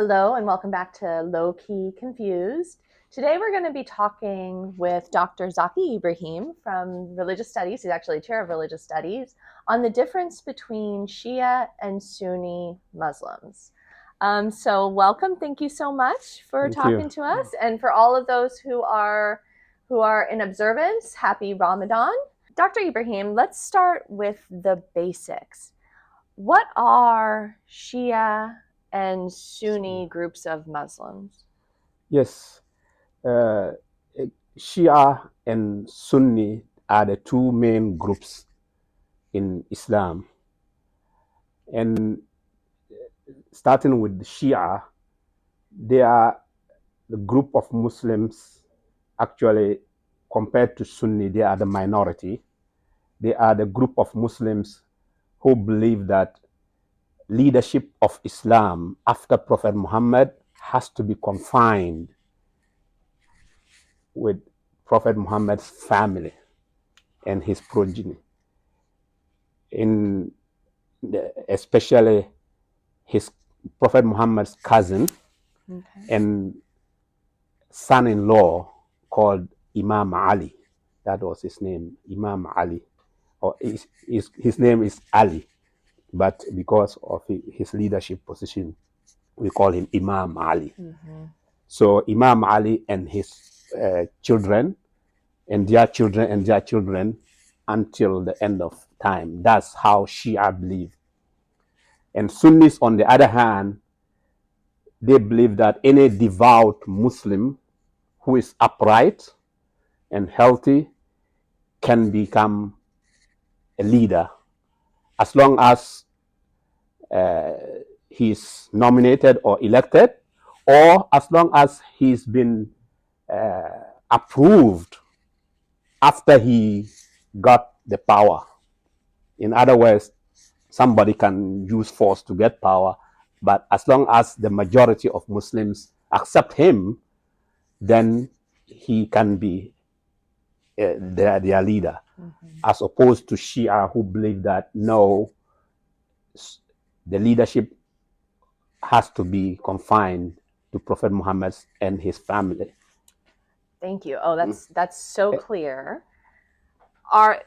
Hello and welcome back to Low Key Confused. Today we're going to be talking with Dr. Zakyi Ibrahim from Religious Studies, he's actually chair of Religious Studies, on the difference between Shia and Sunni Muslims. So welcome, thank you so much for talking to us, and for all of those who are in observance, happy Ramadan. Dr. Ibrahim, let's start with the basics. What are Shia and Sunni groups of Muslims? Yes, Shia and Sunni are the two main groups in Islam. And starting with the Shia, they are the group of Muslims, actually, compared to Sunni, they are the minority. They are the group of Muslims who believe that leadership of Islam after Prophet Muhammad has to be confined with Prophet Muhammad's family and his progeny, especially his Prophet Muhammad's cousin and son-in-law called Imam Ali. That was his name, Imam Ali. Or his name is Ali, but because of his leadership position, we call him Imam Ali. So Imam Ali and his children and their children and their children until the end of time. That's how Shia believe. And Sunnis, on the other hand, they believe that any devout Muslim who is upright and healthy can become a leader as long as he's nominated or elected, or as long as he's been approved after he got the power. In other words, somebody can use force to get power, but as long as the majority of Muslims accept him, then he can be their leader. As opposed to Shia, who believe that no, the leadership has to be confined to Prophet Muhammad and his family. Thank you. Oh, that's so clear. Are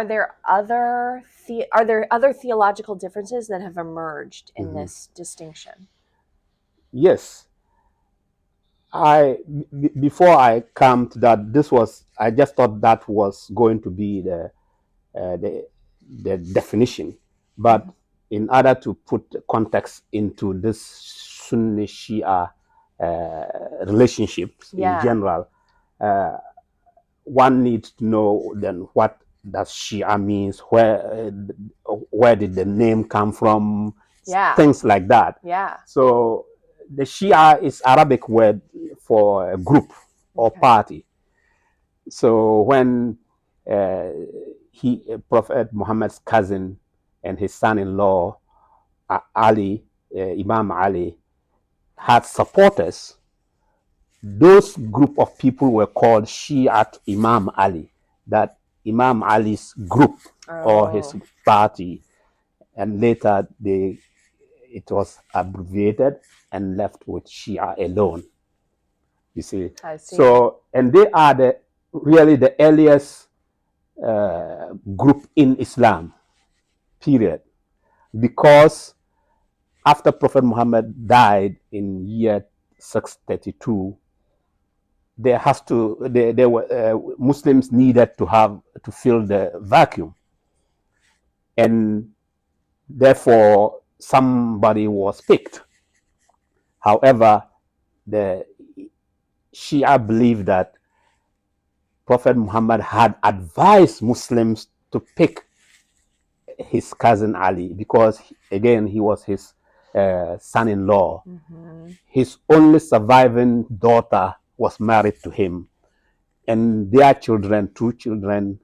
there other theological differences that have emerged in this distinction? Yes. Before I come to that, I just thought that was going to be the definition, but in order to put context into this Sunni Shia relationships in general, one needs to know then what does Shia means, where did the name come from, things like that. So the Shia is Arabic word for a group or party. So when Prophet Muhammad's cousin and his son-in-law Ali, Imam Ali, had supporters, those group of people were called Shi'at Imam Ali, that Imam Ali's group or his party, and later it was abbreviated and left with Shia alone. You see. I see. So, and they are really the earliest group in Islam, period, because after Prophet Muhammad died in year 632, Muslims needed to fill the vacuum, and therefore somebody was picked. However, the Shia believe that Prophet Muhammad had advised Muslims to pick his cousin Ali because, again, he was his son-in-law. His only surviving daughter was married to him, and their children, two children,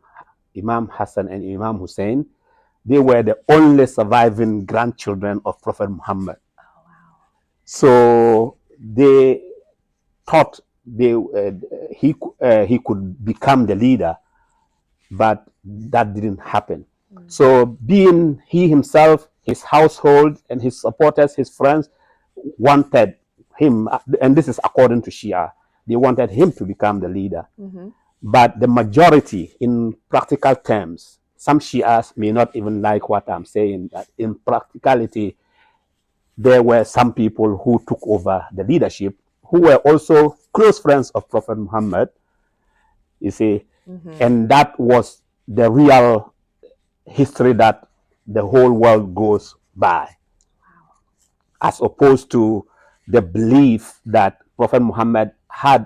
Imam Hassan and Imam Hussein, they were the only surviving grandchildren of Prophet Muhammad. Oh, wow. So they thought he could become the leader, but that didn't happen. So being he himself, his household and his supporters, his friends, wanted him, and this is according to Shia, they wanted him to become the leader. Mm-hmm. But the majority, in practical terms, some Shias may not even like what I'm saying, that in practicality, there were some people who took over the leadership who were also close friends of Prophet Muhammad, you see, Mm-hmm. and that was the real history that the whole world goes by, as opposed to the belief that Prophet Muhammad had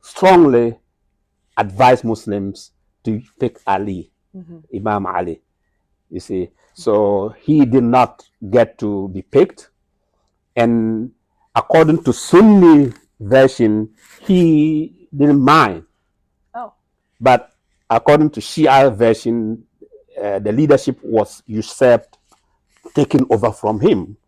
strongly advised Muslims to pick Ali, Mm-hmm. Imam Ali, you see. So he did not get to be picked. And according to Sunni version, he didn't mind. Oh. But according to Shia version, the leadership was usurped, taken over from him.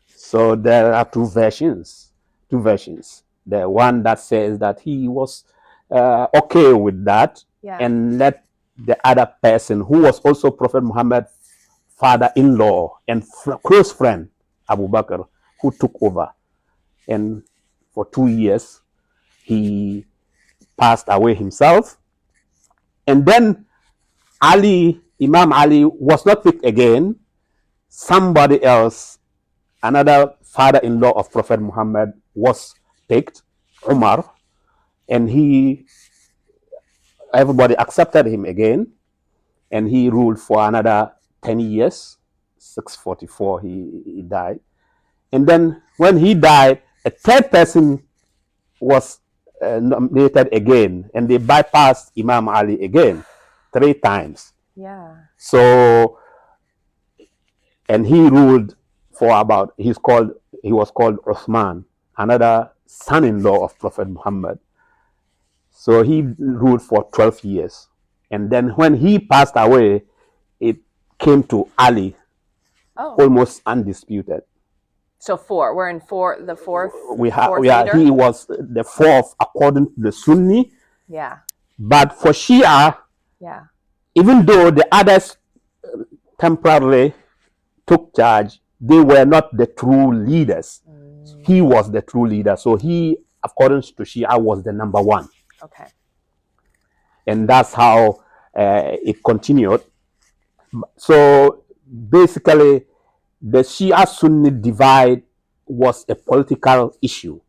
So there are two versions. Two versions. The one that says that he was okay with that, Yeah. and let the other person, who was also Prophet Muhammad's father-in-law and close friend, Abu Bakr, who took over. And for 2 years, he passed away himself. And then Ali, Imam Ali, was not picked again. Somebody else, another father-in-law of Prophet Muhammad, was picked, Umar, and everybody accepted him again, and he ruled for another 10 years. 644, he died. And then when he died, a third person was nominated again, and they bypassed Imam Ali again 3 times. Yeah. So, and he ruled for about, he was called Uthman, another son-in-law of Prophet Muhammad. So he ruled for 12 years. And then when he passed away, it came to Ali, Oh. almost undisputed. So four. We're in four. The fourth. He was the fourth according to the Sunni. Yeah. But for Shia, Yeah. even though the others temporarily took charge, they were not the true leaders. He was the true leader. So he, according to Shia, was the number one. Okay. And that's how it continued. So basically, the Shia Sunni divide was a political issue.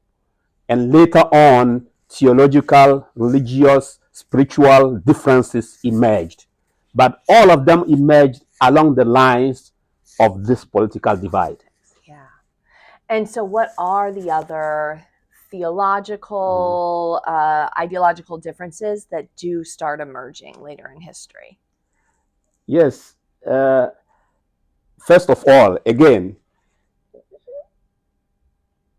And later on, theological, religious, spiritual differences emerged. But all of them emerged along the lines of this political divide. Yeah. And so, what are the other theological, ideological differences that do start emerging later in history? Yes. First of all, again,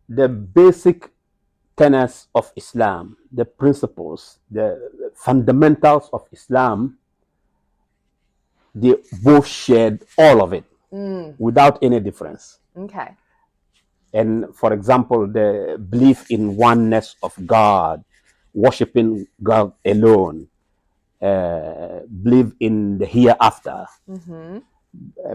the basic tenets of Islam, the principles, the fundamentals of Islam, they both shared all of it without any difference. Okay. And for example, the belief in oneness of God, worshiping God alone, believe in the hereafter,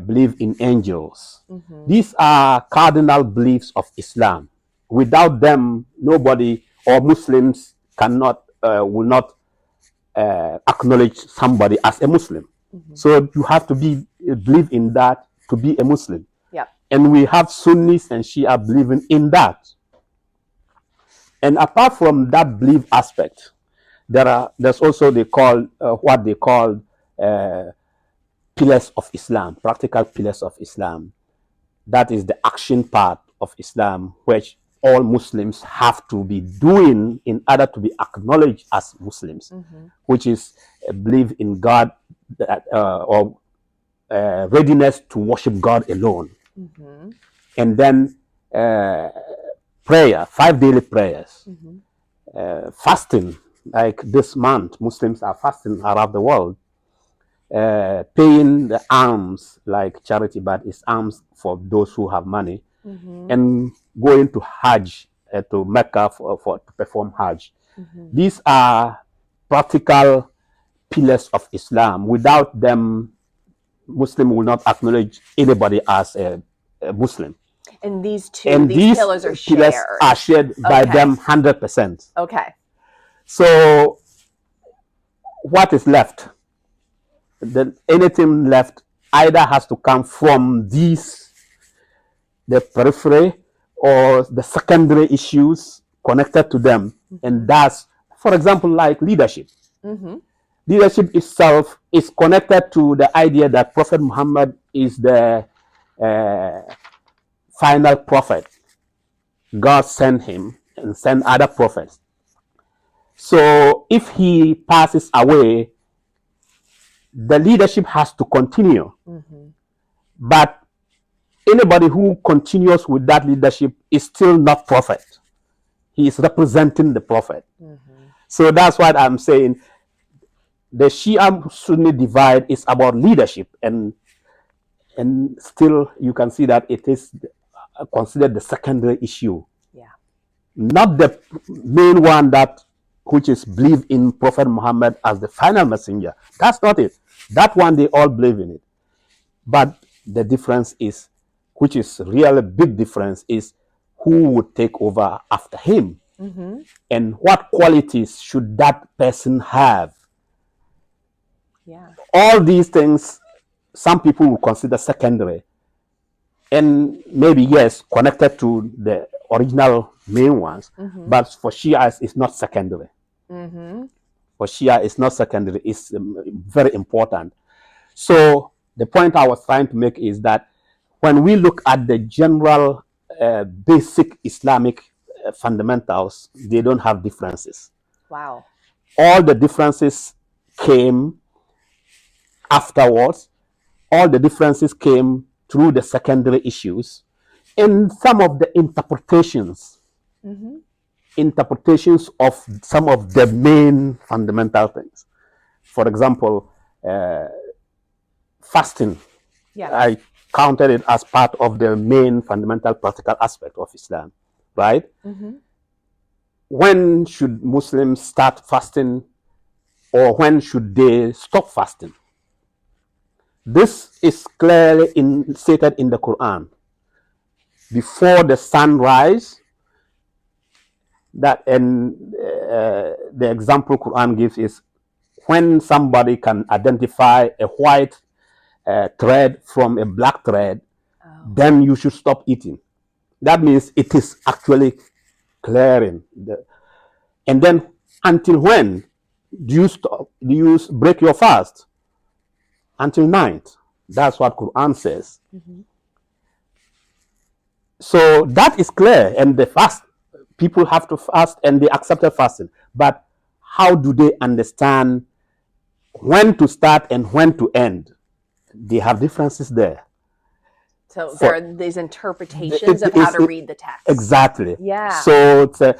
believe in angels. These are cardinal beliefs of Islam. Without them, nobody or Muslims will not acknowledge somebody as a Muslim. So you have to believe in that to be a Muslim. Yeah. And we have Sunnis and Shia believing in that. And apart from that belief aspect, there's also what they call pillars of Islam, practical pillars of Islam. That is the action part of Islam, which all Muslims have to be doing in order to be acknowledged as Muslims, which is believe in God, or readiness to worship God alone. And then prayer, 5 daily prayers, fasting, like this month, Muslims are fasting around the world, paying the alms, like charity, but it's alms for those who have money, and going to Hajj, to Mecca to perform Hajj. These are practical pillars of Islam. Without them, Muslim will not acknowledge anybody as a Muslim. And these And these pillars are pillars shared. are shared by them 100%. Okay. So what is left? Then anything left either has to come from these, the periphery or the secondary issues connected to them. And that's, for example, like leadership. Leadership itself is connected to the idea that Prophet Muhammad is the final prophet. God sent him and sent other prophets. So if he passes away, the leadership has to continue. But anybody who continues with that leadership is still not prophet. He is representing the prophet. So that's what I'm saying. The Shia Sunni divide is about leadership, and still you can see that it is considered the secondary issue. Yeah. Not the main one, that which is believe in Prophet Muhammad as the final messenger. That's not it. That one they all believe in it. But the difference is, which is really a big difference, is who would take over after him, and what qualities should that person have. Yeah. All these things some people will consider secondary, and maybe yes, connected to the original main ones, but for Shias it's not secondary. For Shia it's not secondary, it's very important. So the point I was trying to make is that when we look at the general basic Islamic fundamentals, they don't have differences. Wow. All the differences came afterwards. All the differences came through the secondary issues, and some of the interpretations of some of the main fundamental things. For example, fasting. Yeah. I counted it as part of the main fundamental practical aspect of Islam, right? When should Muslims start fasting, or when should they stop fasting? This is clearly stated in the Quran. Before the sun rise, that, and the example Quran gives is when somebody can identify a white thread from a black thread, then you should stop eating. That means it is actually clearing. And then until when do you stop? Do you break your fast? Until night. That's what Quran says. So that is clear, and the fast, people have to fast, and they accepted fasting. But how do they understand when to start and when to end? They have differences there. So there are these interpretations of how to read the text. Exactly. Yeah. So it's, the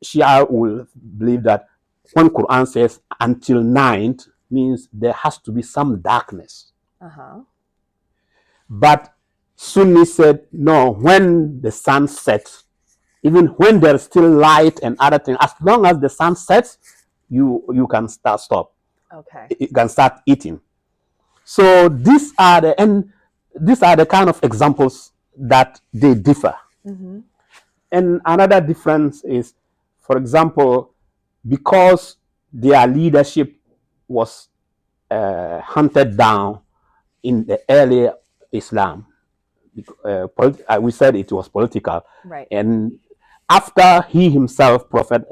Shia will believe that when Quran says until night, means there has to be some darkness. But Sunni said no, when the sun sets, even when there's still light and other things, as long as the sun sets, you can stop. Okay. You can start eating. So these are the kind of examples that they differ. And another difference is, for example, because their leadership was hunted down in the early Islam, we said it was political, right? And after he himself, Prophet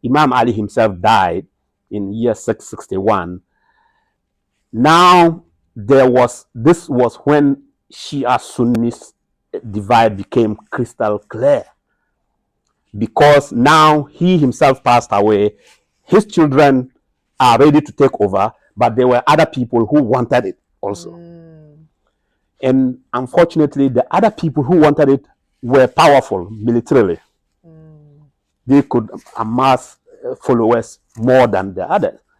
Imam Ali himself, died in year 661, now this was when Shia Sunni divide became crystal clear, because now he himself passed away, his children are ready to take over, but there were other people who wanted it also. And unfortunately, the other people who wanted it were powerful militarily. They could amass followers more than the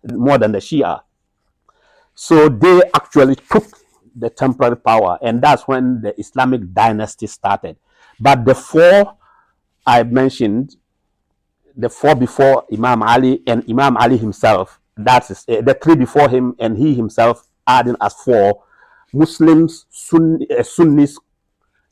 Shia. So they actually took the temporary power, and that's when the Islamic dynasty started. But the four I mentioned, the four before Imam Ali and Imam Ali himself, that's the three before him and he himself, adding as four, Muslims, Sunnis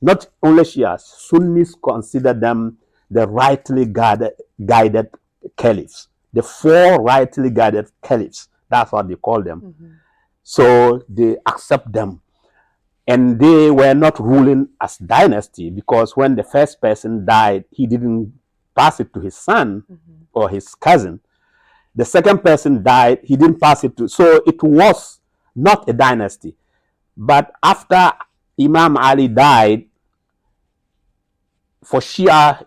Not only Shias, Sunnis consider them the rightly guided caliphs. The four rightly guided caliphs. That's what they call them. Mm-hmm. So they accept them. And they were not ruling as dynasty, because when the first person died, he didn't pass it to his son or his cousin. The second person died, he didn't pass it to. So it was not a dynasty. But after Imam Ali died, for Shia,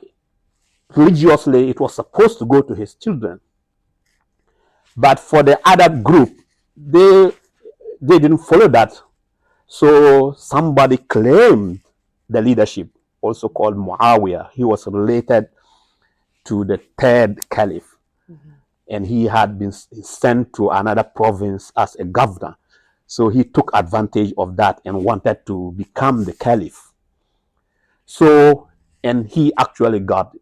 religiously, it was supposed to go to his children. But for the other group, they didn't follow that. So somebody claimed the leadership, also called Muawiyah. He was related to the third caliph. And he had been sent to another province as a governor. So he took advantage of that and wanted to become the caliph. So, and he actually got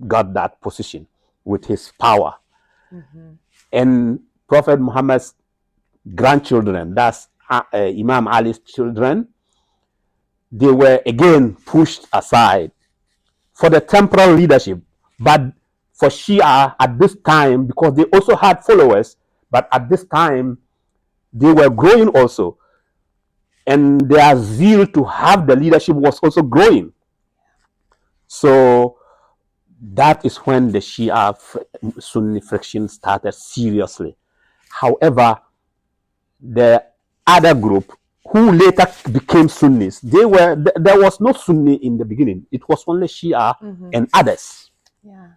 that position with his power. And Prophet Muhammad's grandchildren, that's Imam Ali's children, they were again pushed aside for the temporal leadership. But for Shia at this time, because they also had followers, but at this time they were growing also, and their zeal to have the leadership was also growing. So that is when the Shia Sunni friction started seriously. However, the other group who later became Sunnis, there was no Sunni in the beginning. It was only Shia and others. Yeah.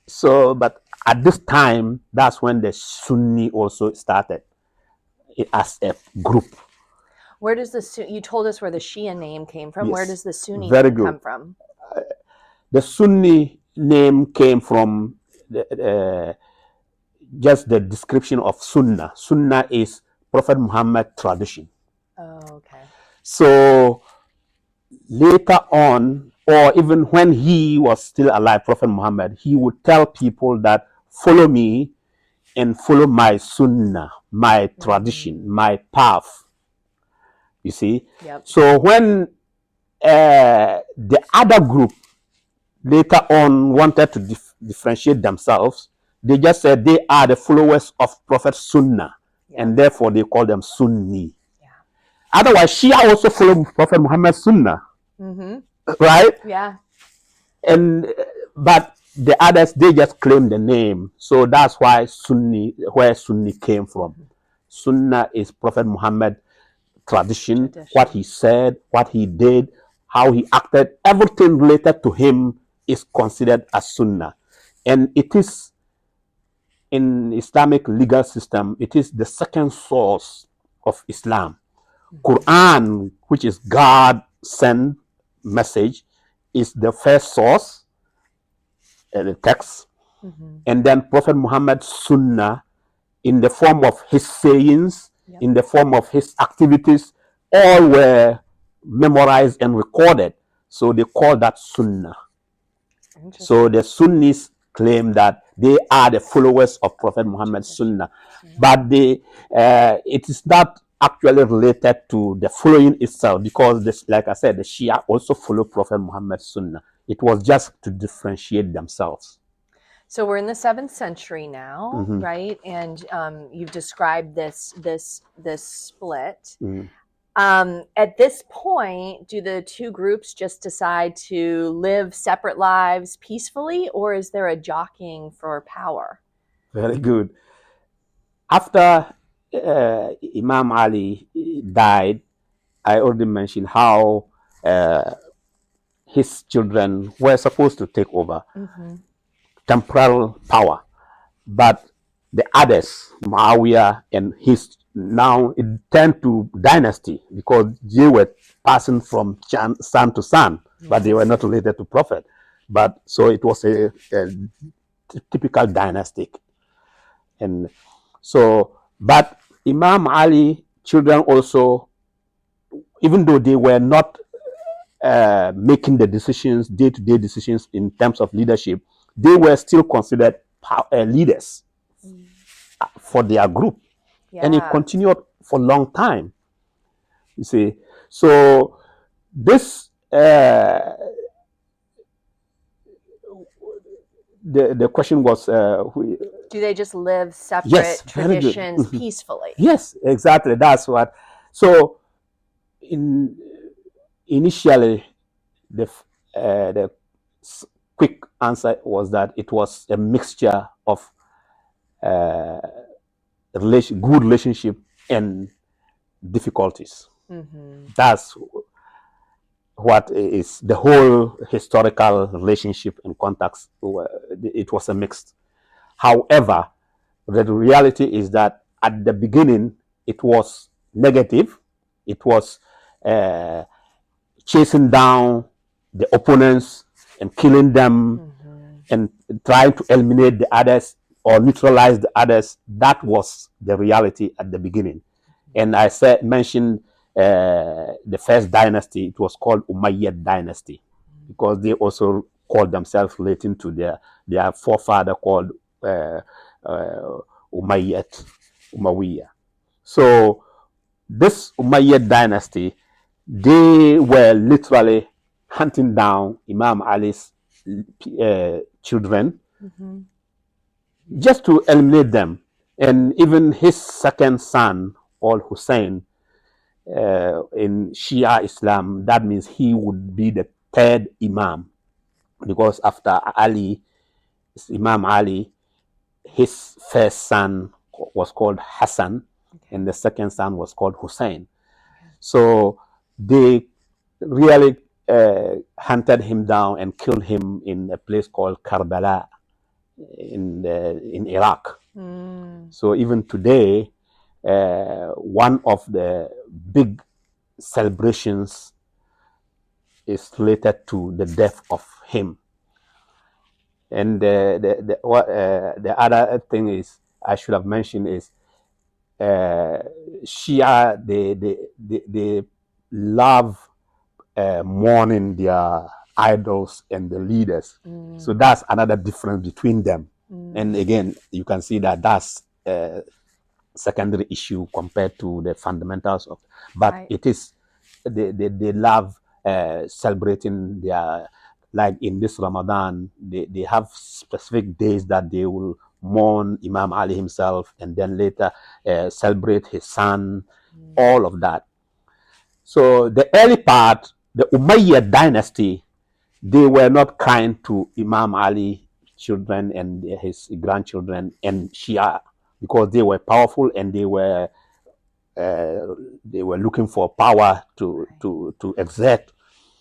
So, but at this time, that's when the Sunni also started as a group. Where does you told us where the Shia name came from. Yes. Where does the Sunni Very name good. come from? The Sunni name came from just the description of Sunnah. Sunnah is Prophet Muhammad tradition. Oh, okay. So later on, or even when he was still alive, Prophet Muhammad, he would tell people that follow me and follow my Sunnah, my tradition, my path. You see? Yep. So when the other group later on wanted to differentiate themselves, they just said they are the followers of Prophet Sunnah, and therefore they call them Sunni. Yeah. Otherwise, Shia also follow Prophet Muhammad Sunnah, right? Yeah. And but the others, they just claim the name. So that's why Sunni, where Sunni came from. Sunnah is Prophet Muhammad tradition, what he said, what he did, how he acted, everything related to him is considered as Sunnah. And it is, in Islamic legal system, it is the second source of Islam. Quran, which is God sent message, is the first source, the text. And then Prophet Muhammad's Sunnah, in the form of his sayings, in the form of his activities, all were memorized and recorded. So they call that Sunnah. So the Sunnis claim that they are the followers of Prophet Muhammad's Sunnah. But it is not actually related to the following itself, because this, like I said, the Shia also follow Prophet Muhammad's Sunnah. It was just to differentiate themselves. So we're in the 7th century now, right? And you've described this split. At this point, do the two groups just decide to live separate lives peacefully, or is there a jockeying for power? Very good. After Imam Ali died, I already mentioned how his children were supposed to take over temporal power. But the others, Muawiyah and his, now it turned to dynasty, because they were passing from son to son, but they were not related to Prophet. But so it was a typical dynastic. And so, but Imam Ali children also, even though they were not making the decisions, day-to-day decisions in terms of leadership, they were still considered leaders for their group. And it continued for a long time, you see. So This the question was, do they just live separate yes, very good. traditions peacefully? Yes, exactly. That's what. So, initially, the quick answer was that it was a mixture of good relationship and difficulties. That's what is the whole historical relationship and context. It was a mixed. However, the reality is that at the beginning it was negative. It was uh, chasing down the opponents and killing them and trying to eliminate the others or neutralize the others. That was the reality at the beginning. And I mentioned the first dynasty. It was called Umayyad dynasty because they also called themselves relating to their forefather called uh, uh, Umayyad. So this Umayyad dynasty, they were literally hunting down Imam Ali's children just to eliminate them. And even his second son, called Hussein, in Shia Islam, that means he would be the third Imam, because after Ali, Imam Ali, his first son was called Hassan, and the second son was called Hussein. So they really hunted him down and killed him in a place called Karbala in Iraq. So even today, one of the big celebrations is related to the death of him. And the other thing is I should have mentioned is Shia, they love mourning their idols and the leaders. So that's another difference between them. And again, you can see that that's secondary issue compared to the fundamentals of. But right. It is they love celebrating their, like in this Ramadan, they have specific days that they will mourn Imam Ali himself and then later celebrate his son, all of that. So the early part, the Umayyad dynasty, they were not kind to Imam Ali children and his grandchildren and Shia because they were powerful and they were looking for power to exert.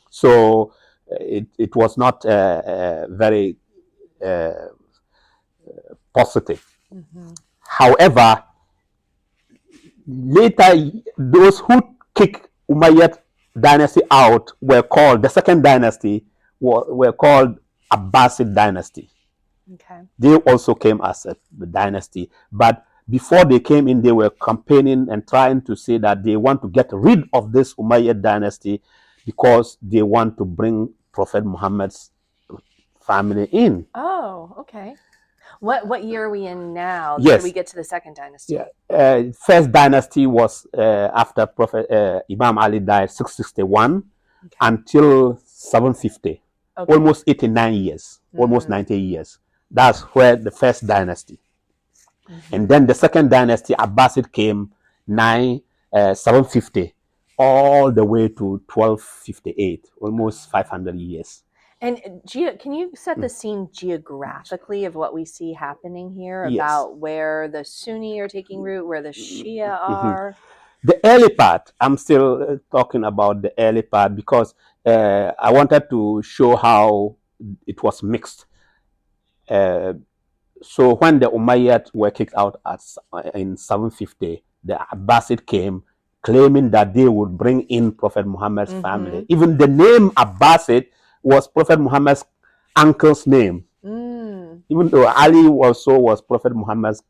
So it was not very positive. However, later those who kicked Umayyad dynasty out were called, the second dynasty were called Abbasid dynasty. Okay. They also came as a dynasty, but before they came in, they were campaigning and trying to say that they want to get rid of this Umayyad dynasty because they want to bring Prophet Muhammad's family in. Oh, okay. What year are we in now? Yes. Did we get to the second dynasty? Yeah. First dynasty was after Prophet Imam Ali died, 661, okay, until 750. Okay. Almost 89 years, almost 90 years. That's where the first dynasty. And then the second dynasty, Abbasid, came 750 all the way to 1258, almost 500 years. And can you set the scene geographically of what we see happening here, about where the Sunni are taking root, where the Shia are? The early part, I'm still talking about the early part because I wanted to show how it was mixed. So when the Umayyads were kicked out in 750, the Abbasid came claiming that they would bring in Prophet Muhammad's family. Even the name Abbasid was Prophet Muhammad's uncle's name. Even though Ali also was Prophet Muhammad's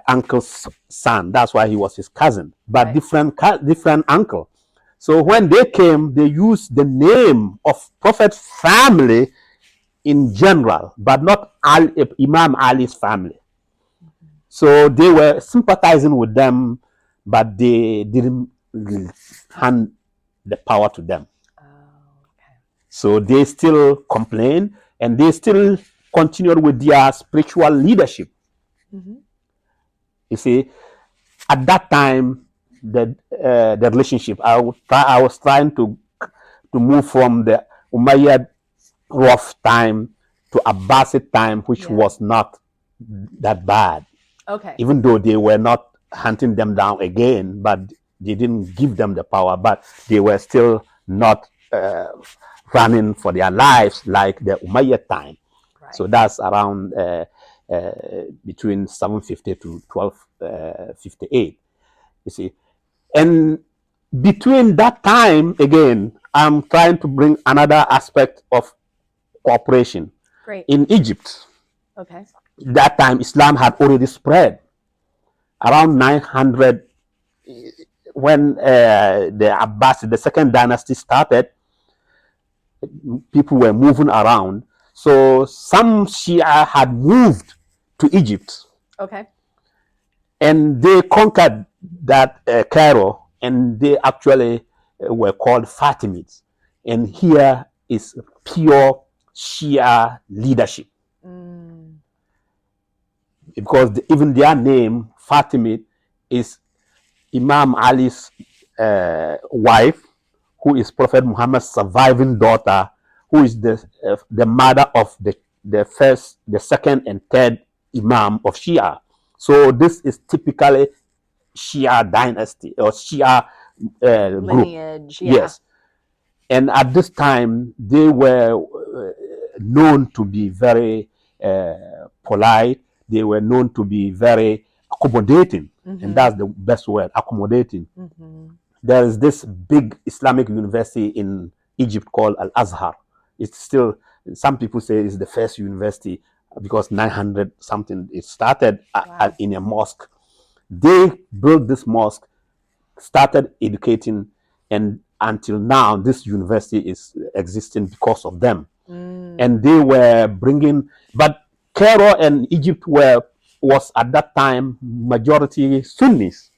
uncle's son. That's why he was his cousin, but right, different uncle. So when they came, they used the name of Prophet's family in general, but not Imam Ali's family. So they were sympathizing with them, but they didn't hand the power to them. Oh, okay. So they still complain and they still continue with their spiritual leadership. Mm-hmm. You see, at that time, the relationship, I was trying to move from the Umayyad rough time to Abbasid time, which Yeah. was not that bad. Okay. Even though they were not hunting them down again, but they didn't give them the power, but they were still not running for their lives like the Umayyad time. Right. So that's around between 750 to 1258. You see, and between that time again, I'm trying to bring another aspect of cooperation. Great. In Egypt, Okay. that time Islam had already spread. Around 900, when the Abbas, the second dynasty started, people were moving around. So some Shia had moved to Egypt. Okay. And they conquered that Cairo, and they actually were called Fatimids. And here is pure Shia leadership. Mm. Because even their name, Fatimid, is Imam Ali's wife, who is Prophet Muhammad's surviving daughter, who is the mother of the second and third Imam of Shia. So this is typically Shia dynasty or Shia group. Lineage. Yeah. Yes. And at this time, they were known to be very polite. They were known to be very accommodating. Mm-hmm. And that's the best word, accommodating. Mm-hmm. There is this big Islamic university in Egypt called Al Azhar. It's still, some people say it's the first university because 900 something, it started Wow. in a mosque. They built this mosque, started educating, and until now, this university is existing because of them. Mm. And they were bringing, but Cairo and Egypt was at that time majority Sunnis.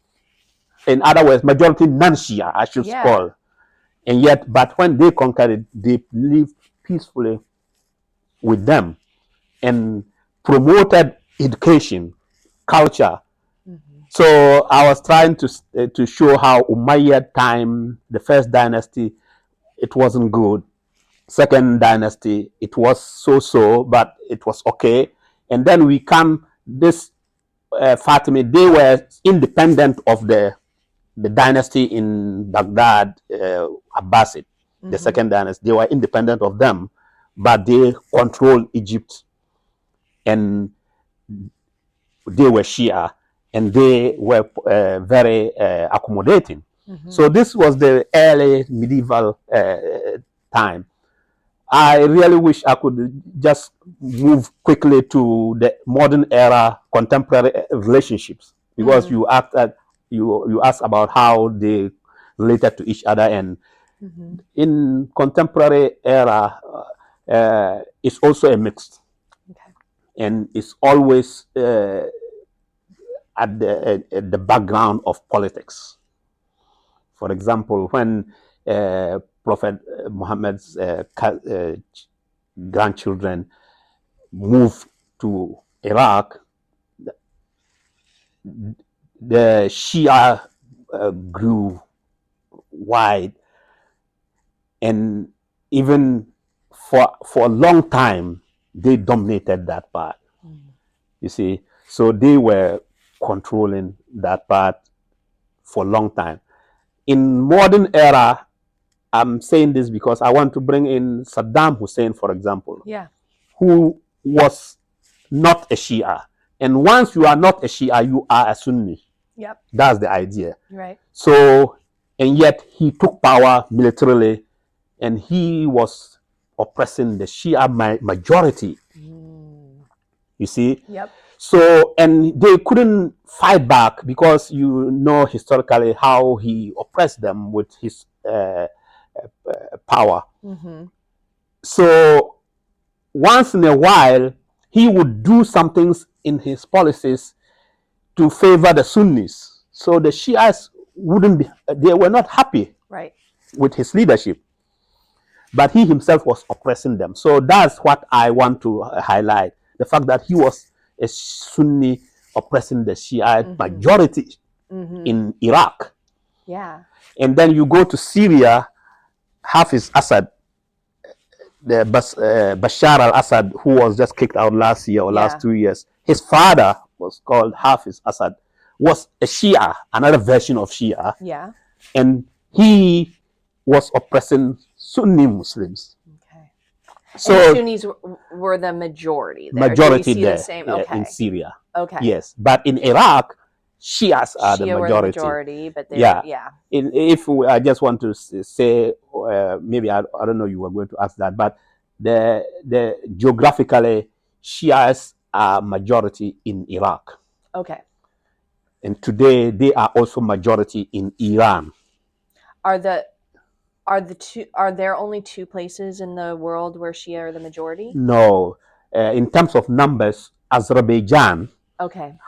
In other words, majority non-Shia, I should call. And yet, but when they conquered it, they lived peacefully with them and promoted education, culture. Mm-hmm. So I was trying to show how Umayyad time, the first dynasty, it wasn't good. Second dynasty, it was so, but it was okay. And then we come this Fatimid, they were independent of the dynasty in Baghdad, Abbasid, mm-hmm. the second dynasty. They were independent of them, but they controlled Egypt, and they were Shia, and they were very accommodating. Mm-hmm. So this was the early medieval time. I really wish I could just move quickly to the modern era contemporary relationships, because you asked about how they related to each other, and mm-hmm. in contemporary era it's also a mix. Okay. And it's always at the background of politics. For example, when Prophet Muhammad's grandchildren moved to Iraq, the Shia grew wide, and even for a long time they dominated that part. You see, so they were controlling that part for a long time. In modern era, I'm saying this because I want to bring in Saddam Hussein, for example, who was not a Shia. And once you are not a Shia, you are a Sunni. Yep. That's the idea. Right. So, and yet he took power militarily, and he was oppressing the Shia majority. You see? Yep. So, and they couldn't fight back because you know historically how he oppressed them with his power. Mm-hmm. So once in a while, he would do some things in his policies to favor the Sunnis. So the Shias they were not happy. Right. with his leadership, but he himself was oppressing them. So that's what I want to highlight: the fact that he was a Sunni oppressing the Shiite majority in Iraq. Yeah. And then you go to Syria, Hafiz Assad, the Bashar al-Assad, who was just kicked out last year or last 2 years. His father was called Hafiz Assad, was a Shia, another version of Shia. Yeah. And he was oppressing Sunni Muslims. Okay. So and Sunnis were the majority there. Majority Do we see there, the same? Okay. in Syria. Okay. Yes, but in Iraq, Shias are the Shia were the majority, but they're, I just want to say, maybe I don't know, you were going to ask that, but the geographically, Shias are majority in Iraq. Okay. And today they are also majority in Iran. Are there only two places in the world where Shia are the majority? No. In terms of numbers, Azerbaijan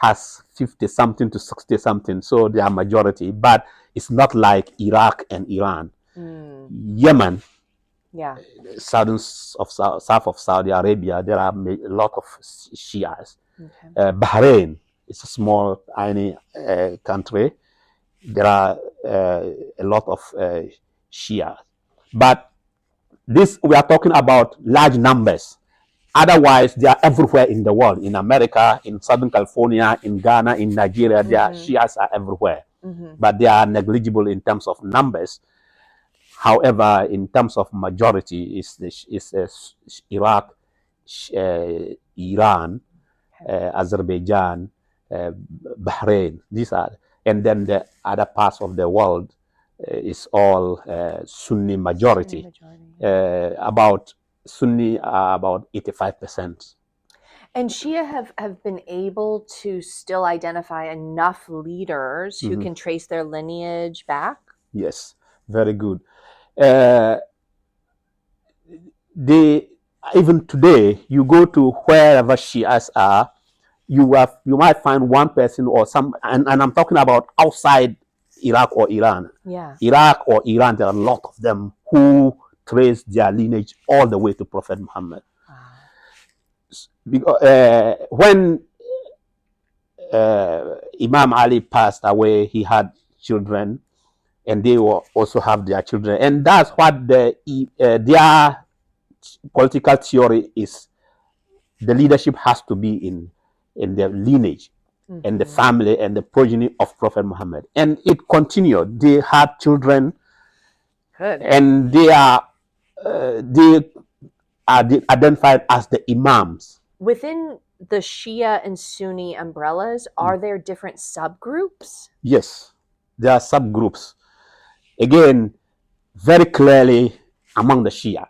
has 50 something to 60 something, so they are majority, but it's not like Iraq and Iran. Yemen, south of Saudi Arabia, there are a lot of Shias. Bahrain is a small, tiny country. There are a lot of Shias. But this, we are talking about large numbers. Otherwise, they are everywhere in the world. In America, in Southern California, in Ghana, in Nigeria, their Shias are everywhere. But they are negligible in terms of numbers. However, in terms of majority, is Iraq, Iran, Azerbaijan, Bahrain. These are, and then the other parts of the world is all Sunni majority. About Sunni are about 85%. And Shia have been able to still identify enough leaders who can trace their lineage back? Yes, very good. Even today, you go to wherever Shias are, you might find one person or some, and I'm talking about outside Iraq or Iran. Iraq or Iran, there are a lot of them who trace their lineage all the way to Prophet Muhammad. Because when Imam Ali passed away, he had children, and they will also have their children, and that's what their political theory is. The leadership has to be in the lineage and the family and the progeny of Prophet Muhammad. And it continued. They had children. Good. And they are identified as the imams. Within the Shia and Sunni umbrellas, are there different subgroups? Yes, there are subgroups. Again, very clearly among the Shia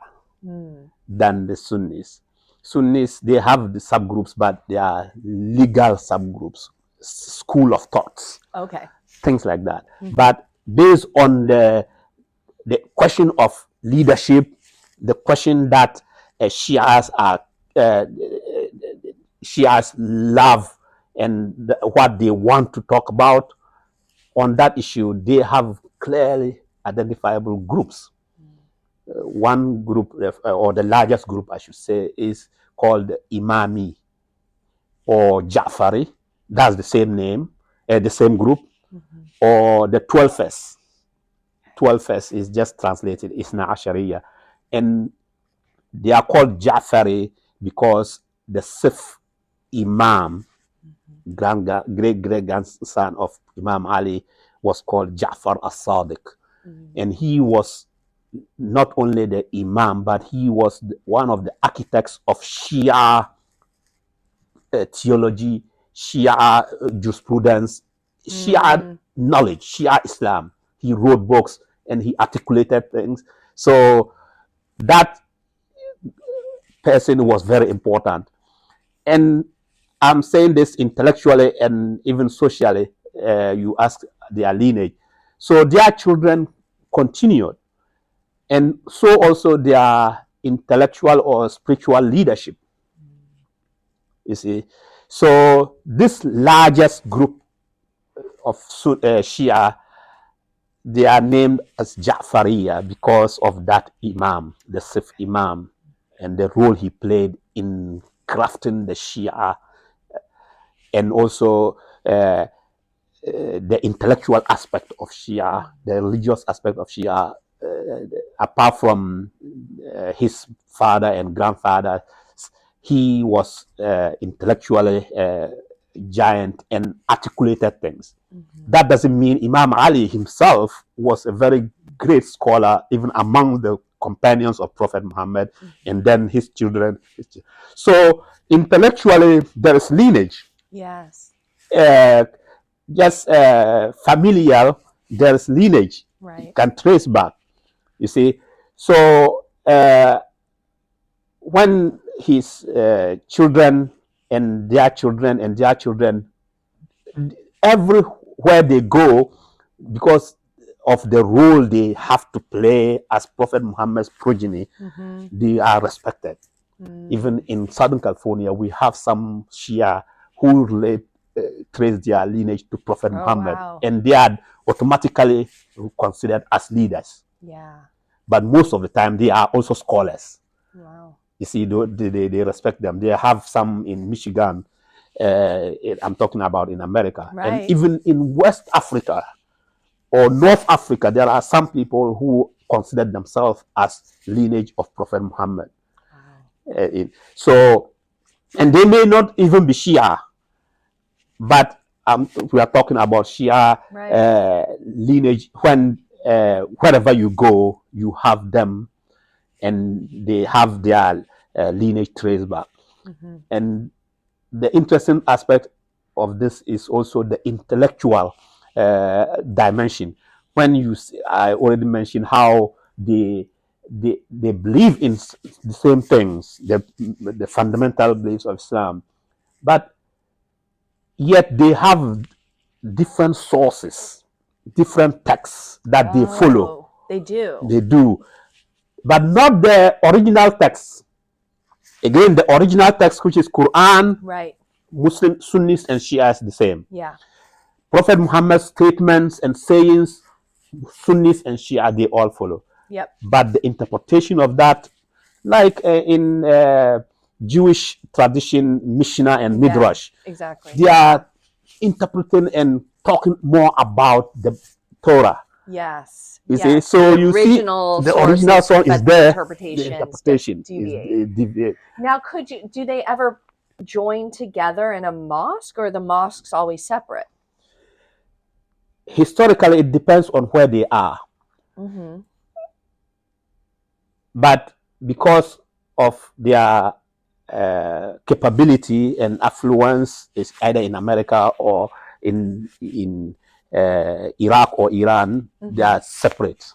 than the Sunnis. Sunnis, they have the subgroups, but they are legal subgroups, school of thoughts, things like that. But based on the question of leadership, the question that Shias love and what they want to talk about, on that issue, they have clearly identifiable groups. One group, or the largest group, I should say, is called Imami or Ja'fari. That's the same name, the same group. Or the 12th. 12th is just translated Isna Ashariya. And they are called Ja'fari because the sixth Imam, great grandson of Imam Ali, was called Ja'far as-Sadiq. And he was not only the Imam, but he was one of the architects of Shia theology, Shia jurisprudence, Shia knowledge, Shia Islam. He wrote books and he articulated things. So that person was very important. And I'm saying this intellectually and even socially. You ask their lineage. So their children continued. And so also their intellectual or spiritual leadership. You see. So this largest group of Shia, they are named as Ja'fariya because of that Imam, the Sif Imam, and the role he played in crafting the Shia, and also the intellectual aspect of Shia, the religious aspect of Shia, apart from his father and grandfather, he was intellectually giant and articulated things. That doesn't mean Imam Ali himself was a very great scholar, even among the companions of Prophet Muhammad, and then his children. So intellectually, there is lineage. Yes. Just familial, there's lineage. Right. You can trace back. You see, so when his children and their children and their children, everywhere they go, because of the role they have to play as Prophet Muhammad's progeny, they are respected. Even in Southern California, we have some Shia who trace their lineage to Prophet Muhammad, wow. and they are automatically considered as leaders. Yeah. But most of the time, they are also scholars. Wow. You see, they respect them. They have some in Michigan. I'm talking about in America. Right. And even in West Africa or North Africa, there are some people who consider themselves as lineage of Prophet Muhammad. Wow. So, and they may not even be Shia, but we are talking about Shia lineage. When wherever you go, you have them, and they have their lineage traced back. And the interesting aspect of this is also the intellectual dimension. When I already mentioned how they believe in the same things, the fundamental beliefs of Islam, but yet they have different sources, different texts that they follow. They do. They do, but not the original text. Again, the original text, which is Quran, right, Muslim, Sunnis, and Shia, is the same. Yeah. Prophet Muhammad's statements and sayings, Sunnis and Shia, they all follow. Yep. But the interpretation of that, like in Jewish tradition, Mishnah and Midrash, exactly. They are interpreting and talking more about the Torah. Yes. You see, so you see, the original song is there. The interpretation is now, do they ever join together in a mosque, or the mosques always separate? Historically, it depends on where they are. But because of their capability and affluence, is either in America or in Iraq or Iran, they are separate.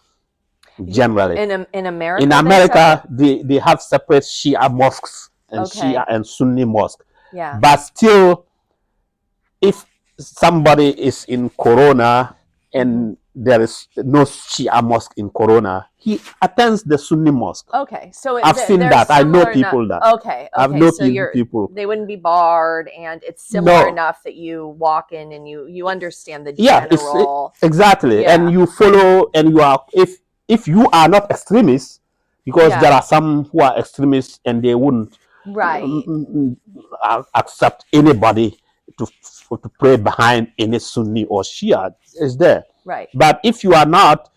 Generally, in America, they have separate Shia mosques and Shia and Sunni mosques. Yeah. But still, if somebody is in Corona and there is no Shia mosque in Corona, he attends the Sunni mosque. Okay, so I've seen that. I know people that. Okay, I've known so people. They wouldn't be barred, and it's similar enough that you walk in and you understand the general. Exactly, and you follow, and you are if you are not extremists, because there are some who are extremists and they wouldn't accept anybody to pray behind any Sunni or Shia. Is there? Right. But if you are not,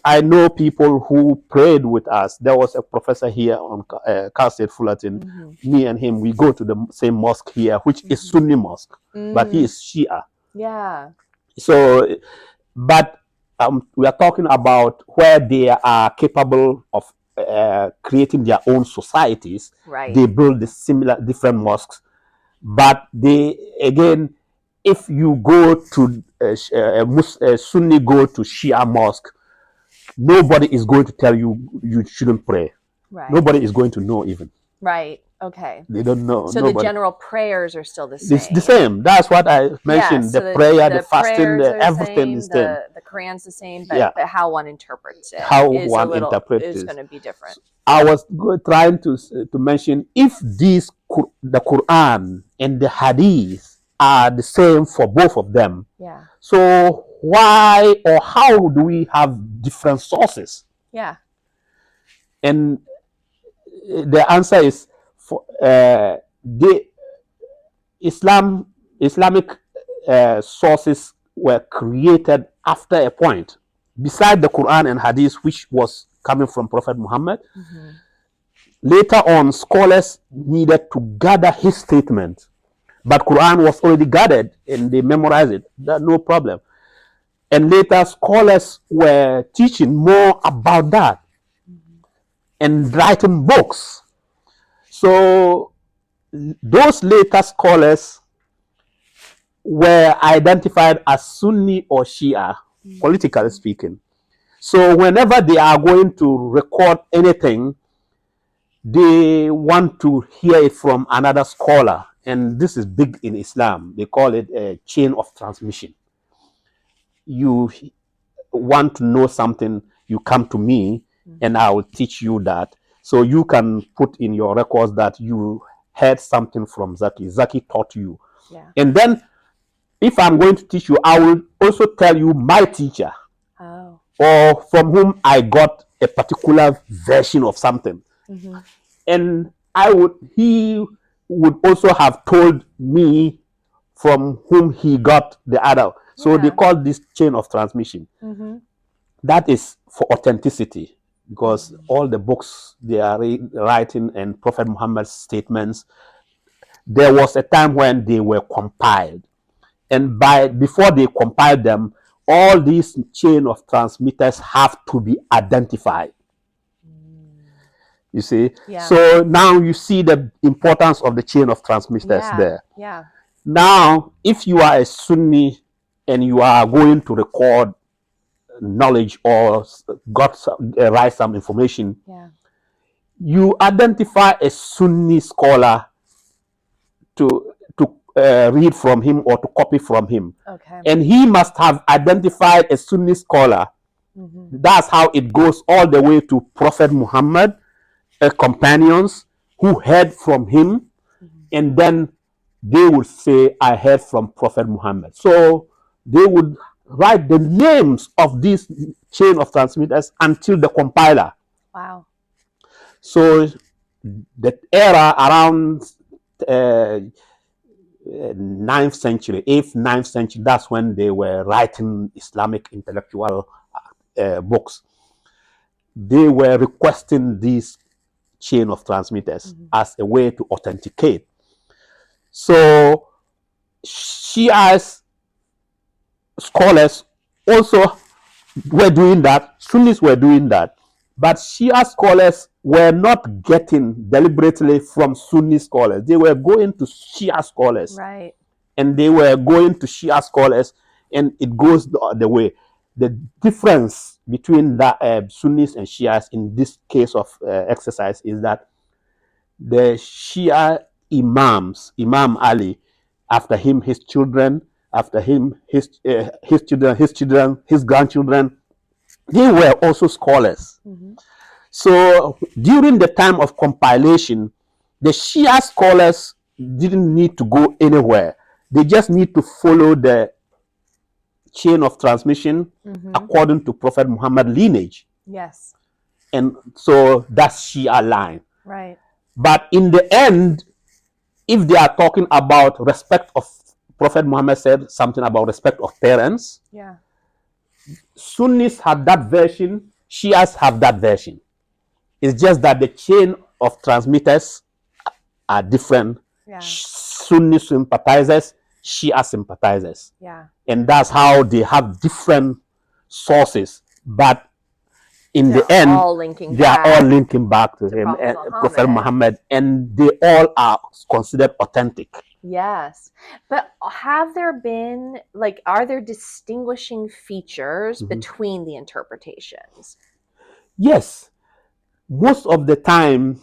I know people who prayed with us. There was a professor here on Cal State Fullerton. Me and him, we go to the same mosque here, which is Sunni mosque, but he is Shia. Yeah. So, but we are talking about where they are capable of creating their own societies. Right. They build different mosques, but they, again, if you go to Sunni go to Shia mosque, nobody is going to tell you shouldn't pray. Right. Nobody is going to know even. Right. Okay. They don't know. So the general prayers are still the same. It's the same. That's what I mentioned. The prayer, the fasting, everything is the same. The Quran's the same, but how one interprets it is going to be different. I was trying to mention, if the Quran and the Hadith are the same for both of them. Yeah. So why or how do we have different sources? Yeah. And the answer is for the Islamic sources were created after a point. Beside the Quran and Hadith, which was coming from Prophet Muhammad, later on scholars needed to gather his statement, but Quran was already gathered and they memorized it. No problem. And later scholars were teaching more about that and writing books. So those later scholars were identified as Sunni or Shia, politically speaking. So whenever they are going to record anything, they want to hear it from another scholar. And this is big in Islam. They call it a chain of transmission. You want to know something, you come to me and I will teach you that. So you can put in your records that you heard something from Zakyi. Zakyi taught you. Yeah. And then if I'm going to teach you, I will also tell you my teacher. Oh. Or from whom I got a particular version of something. And he would also have told me from whom he got the other. So they call this chain of transmission. That is for authenticity, because all the books they are writing and Prophet Muhammad's statements, there was a time when they were compiled. And before they compiled them, all these chain of transmitters have to be identified. You see? Yeah. So now you see the importance of the chain of transmitters there. Yeah. Now, if you are a Sunni and you are going to record knowledge or write some information, you identify a Sunni scholar to read from him or to copy from him. Okay. And he must have identified a Sunni scholar. That's how it goes all the way to Prophet Muhammad, companions who heard from him, and then they would say, I heard from Prophet Muhammad. So they would write the names of these chain of transmitters until the compiler. Wow. So the era around 9th century, 8th, 9th century, that's when they were writing Islamic intellectual books. They were requesting these chain of transmitters as a way to authenticate. So Shia's scholars also were doing that, Sunnis were doing that, but Shia scholars were not getting deliberately from Sunni scholars. They were going to Shia scholars. Right. And they were going to Shia scholars, and it goes the other way. The difference between the Sunnis and Shias in this case of exercise is that the Shia imams, Imam Ali, after him, his children, after him, his children, his grandchildren, they were also scholars. So during the time of compilation, the Shia scholars didn't need to go anywhere. They just need to follow the chain of transmission according to Prophet Muhammad lineage. Yes. And so that's Shia line. Right. But in the end, if they are talking about respect of, Prophet Muhammad said something about respect of parents. Yeah. Sunnis have that version, Shias have that version. It's just that the chain of transmitters are different. Yeah. Sunni sympathizers, Shia sympathizers. Yeah. And that's how they have different sources. But in They're the end, all linking they are back all linking back to him, Prophet Muhammad, and they all are considered authentic. Yes. But have there been, like, are there distinguishing features between the interpretations? Yes. Most of the time,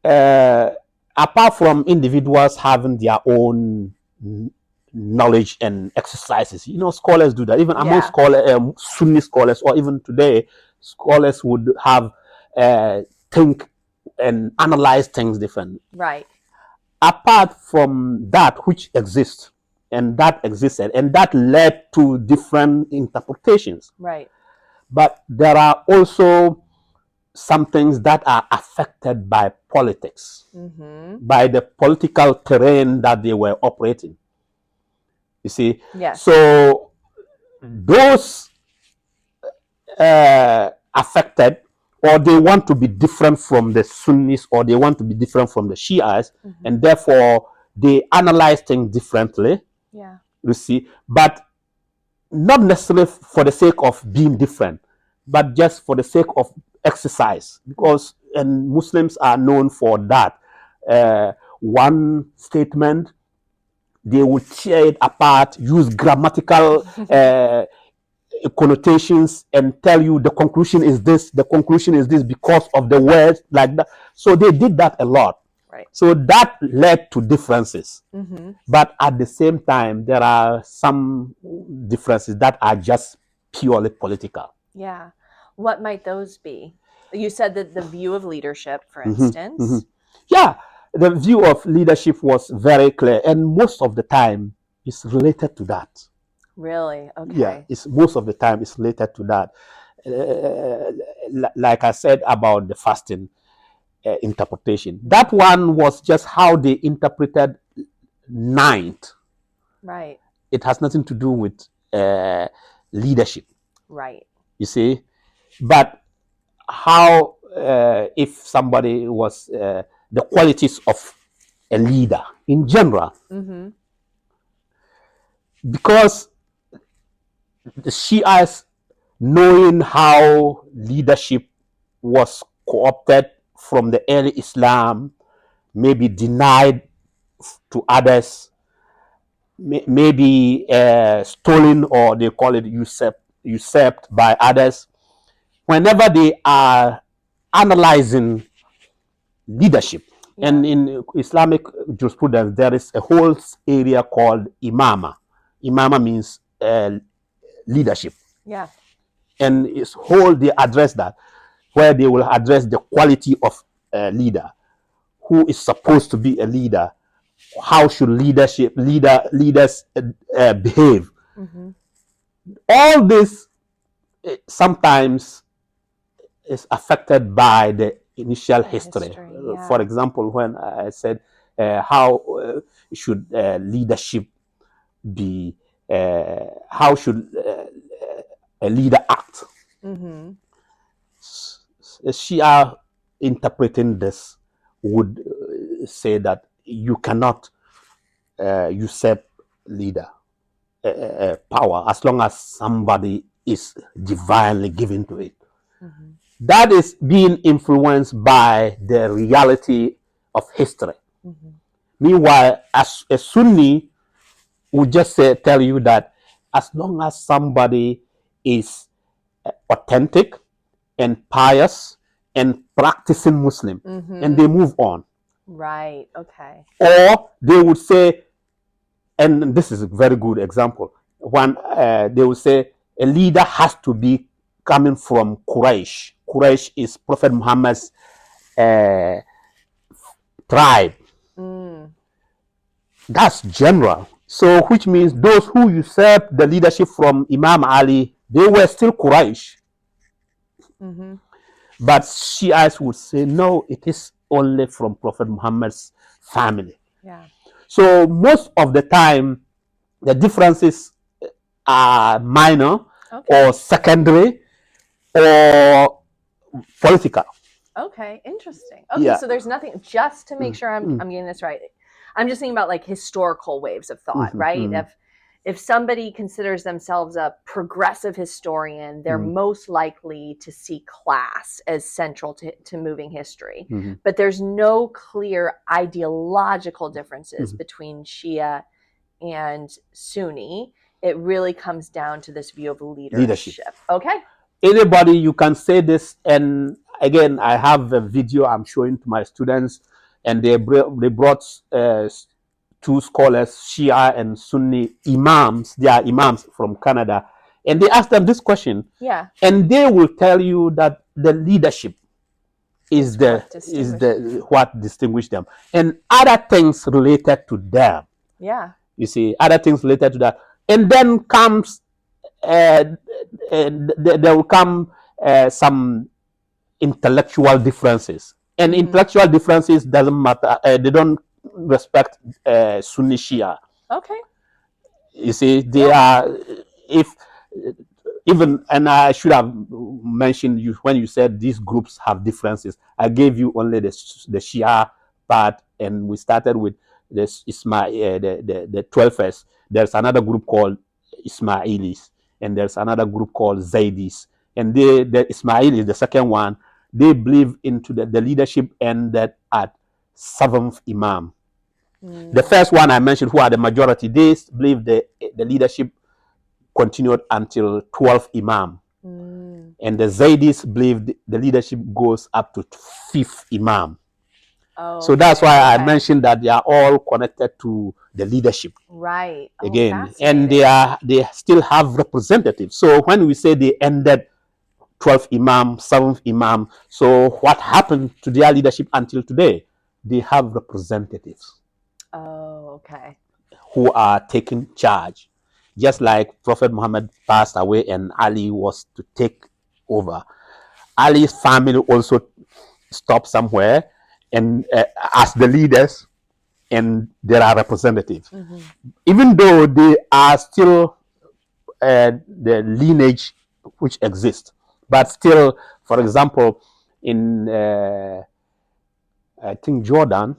apart from individuals having their own knowledge and exercises, you know, scholars do that. Even among Sunni scholars, or even today, scholars would have think and analyze things differently. Right. apart from that which exists, and that existed, and that led to different interpretations. Right. But there are also some things that are affected by politics, by the political terrain that they were operating. You see? Yes. So those affected, or they want to be different from the Sunnis, or they want to be different from the Shias, and therefore they analyze things differently. Yeah. You see, but not necessarily for the sake of being different, but just for the sake of exercise, because and Muslims are known for that. One statement, they will tear it apart, use grammatical connotations, and tell you the conclusion is this, the conclusion is this because of the words like that. So they did that a lot. Right. So that led to differences. But at the same time, there are some differences that are just purely political. Yeah. What might those be? You said that the view of leadership, for instance. Yeah, the view of leadership was very clear, and most of the time it's related to that. Really? Okay. Yeah, it's most of the time it's related to that. Like I said about the fasting interpretation, that one was just how they interpreted ninth. Right. It has nothing to do with leadership. Right. You see, but how if somebody was the qualities of a leader in general, because the Shias, knowing how leadership was co-opted from the early Islam, maybe denied to others, maybe stolen, or they call it usurped by others. Whenever they are analyzing leadership, and in Islamic jurisprudence, there is a whole area called imama. Imama means leadership. Yeah. And it's whole, they address that, where they will address the quality of a leader, who is supposed to be a leader, how should leaders behave. All this sometimes is affected by the initial history. Yeah. For example, when I said how should leadership be, how should a leader act. Shia interpreting this would say that you cannot usurp leader power as long as somebody is divinely given to it. That is being influenced by the reality of history. Meanwhile, as a Sunni would just tell you that as long as somebody is authentic and pious and practicing Muslim, and they move on. Right. Okay. Or they would say, and this is a very good example, when they would say a leader has to be coming from Quraysh. Quraysh is Prophet Muhammad's tribe. That's general. So which means those who usurped the leadership from Imam Ali, they were still Quraysh. But Shiites would say, no, it is only from Prophet Muhammad's family. Yeah. So most of the time, the differences are minor, or secondary, or political. Okay, interesting. Okay, so there's nothing, just to make sure I'm getting this right. I'm just thinking about like historical waves of thought, right? If somebody considers themselves a progressive historian, they're most likely to see class as central to moving history. But there's no clear ideological differences between Shia and Sunni. It really comes down to this view of leadership. Okay. Anybody, you can say this, and again, I have a video I'm showing to my students, and they brought two scholars, Shia and Sunni imams. They are imams from Canada, and they asked them this question. Yeah. And they will tell you that the leadership is what distinguish them, and other things related to them. Yeah. You see, other things related to that, and then comes there will come some intellectual differences, and intellectual differences doesn't matter. They don't respect Sunni Shia. Okay. You see, they are if even, and I should have mentioned you when you said these groups have differences. I gave you only the Shia part, and we started with this Ismail, the 12th. There's another group called Ismailis, and there's another group called Zaydis, and the Ismailis, the second one, they believe into the leadership ended at 7th Imam. The first one I mentioned, who are the majority, they believe the leadership continued until 12th Imam. And the Zaydis believe the leadership goes up to 5th Imam. So that's why I mentioned that they are all connected to the leadership. Right. Again, and they still have representatives. So when we say they ended 12th Imam, 7th Imam, so what happened to their leadership until today? They have representatives. Oh, okay. Who are taking charge. Just like Prophet Muhammad passed away and Ali was to take over. Ali's family also stopped somewhere and as the leaders, and there are representatives. Even though they are still the lineage which exists, but still, for example, in I think Jordanian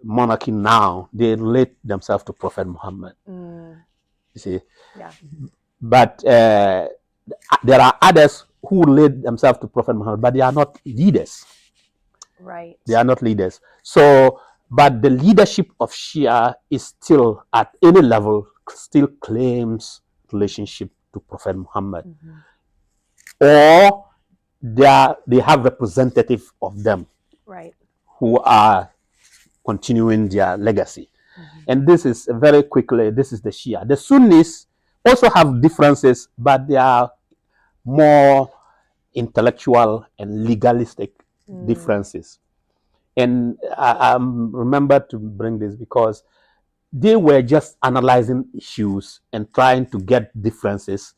monarchy now, they relate themselves to Prophet Muhammad. You see, but there are others who relate themselves to Prophet Muhammad, but they are not leaders. Right. They are not leaders. So, but the leadership of Shia is still at any level still claims relationship to Prophet Muhammad, or they have representative of them, right, who are continuing their legacy. And this is very quickly, this is the Shia. The Sunnis also have differences, but they are more intellectual and legalistic differences. And I remember to bring this because they were just analyzing issues and trying to get differences.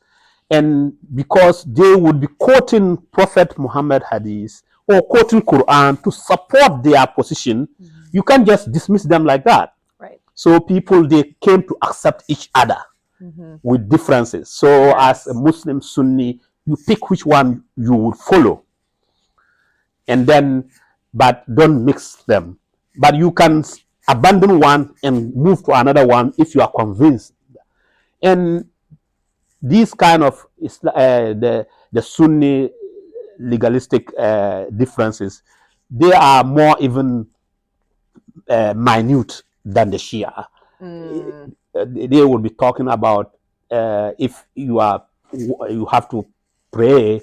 And because they would be quoting Prophet Muhammad hadith or quoting Quran to support their position, you can't just dismiss them like that. right. So people, they came to accept each other with differences. So as a Muslim Sunni, you pick which one you would follow, and then, but don't mix them. But you can abandon one and move to another one if you are convinced. And these kind of the Sunni legalistic differences, they are more even minute than the Shia. They will be talking about if you have to pray,